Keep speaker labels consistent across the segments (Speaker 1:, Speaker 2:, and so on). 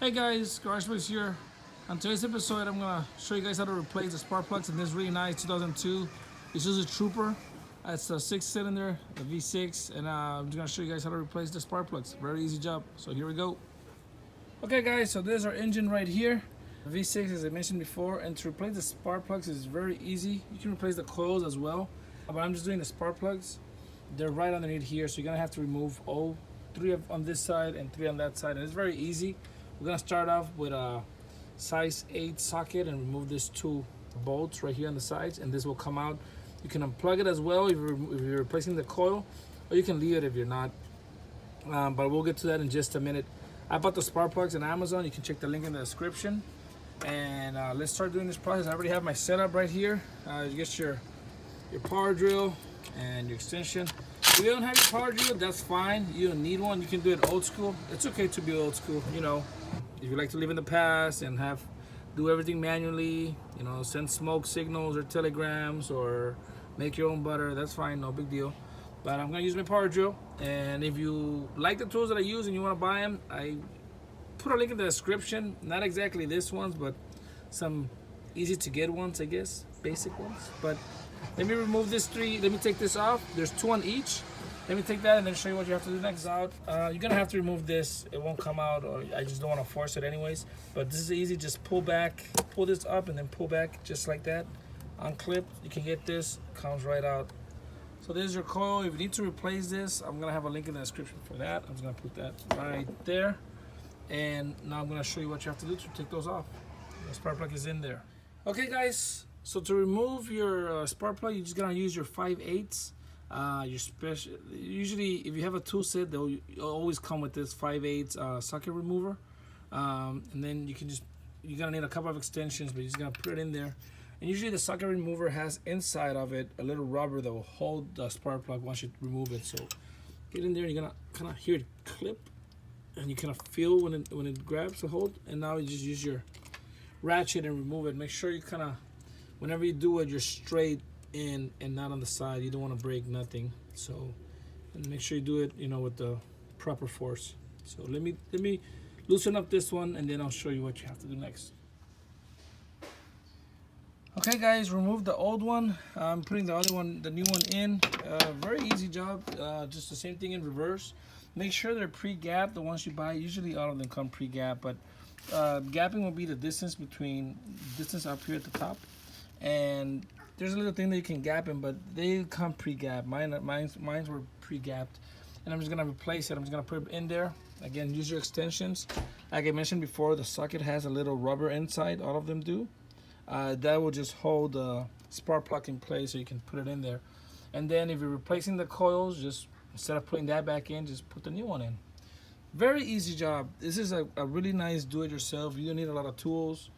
Speaker 1: Hey guys, GarageBoys here. On today's episode, I'm gonna show you guys how to replace the spark plugs in this really nice 2002 Isuzu Trooper. It's a 6-cylinder, a V6, and I'm just gonna show you guys how to replace the spark plugs. Very easy job. So here we go. Okay guys, so there's our engine right here. The V6, as I mentioned before, and to replace the spark plugs is very easy. You can replace the coils as well, but I'm just doing the spark plugs. They're right underneath here, so you're gonna have to remove all three on this side and three on that side, and it's very easy. We're gonna start off with a size 8 socket and remove these two bolts right here on the sides, and this will come out. You can unplug it as well if you're replacing the coil, or you can leave it if you're not. But we'll get to that in just a minute. I bought the spark plugs on Amazon. You can check the link in the description. And let's start doing this process. I already have my setup right here. You get your power drill and your extension. If you don't have your power drill, that's fine. You don't need one. You can do it old school. It's okay to be old school, you know. If you like to live in the past and do everything manually, you know, send smoke signals or telegrams or make your own butter, that's fine, no big deal. But I'm gonna use my power drill. And if you like the tools that I use and you wanna buy them, I put a link in the description. Not exactly this ones, but some easy to get ones, I guess, basic ones. But let me remove this three. Let me take this off. There's 2 on each. Let me take that and then show you what you have to do next. You're gonna have to remove this. It won't come out, or I just don't want to force it anyways. But this is easy. Just pull back, pull this up, and then pull back just like that. Unclip. You can get this. Comes right out. So there's your coil. If you need to replace this, I'm gonna have a link in the description for that. I'm just gonna put that right there. And now I'm gonna show you what you have to do to take those off. The spark plug is in there. Okay, guys. So to remove your spark plug, you're just gonna use your 5/8. Your special. Usually, if you have a tool set, they'll always come with this 5/8 socket remover. And then you're gonna need a couple of extensions, but you're just gonna put it in there. And usually, the socket remover has inside of it a little rubber that will hold the spark plug once you remove it. So get in there. You're gonna kind of hear it clip, and you kind of feel when it grabs the hold. And now you just use your ratchet and remove it. Make sure you kind of, whenever you do it, you're straight in and not on the side. You don't want to break nothing. So, and make sure you do it, you know, with the proper force. So let me loosen up this one, and then I'll show you what you have to do next. Okay, guys, remove the old one. I'm putting the other one, the new one, in. Very easy job. Just the same thing in reverse. Make sure they're pre-gapped. The ones you buy, usually all of them come pre-gapped, but gapping will be the distance up here at the top, and there's a little thing that you can gap in, but they come pre-gapped. Mine were pre-gapped, and I'm just gonna replace it. I'm just gonna put it in there. Again, use your extensions. Like I mentioned before, the socket has a little rubber inside. All of them do. That will just hold the spark plug in place, so you can put it in there. And then if you're replacing the coils, just instead of putting that back in, just put the new one in. Very easy job. This is a really nice do-it-yourself. You don't need a lot of tools.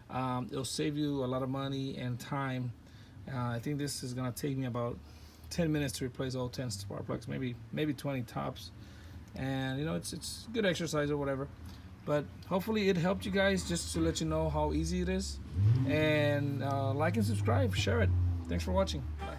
Speaker 1: It'll save you a lot of money and time. I think this is gonna take me about 10 minutes to replace all 10 spark plugs, maybe 20 tops. And you know, it's good exercise or whatever. But hopefully it helped you guys, just to let you know how easy it is. And like and subscribe, share it. Thanks for watching. Bye.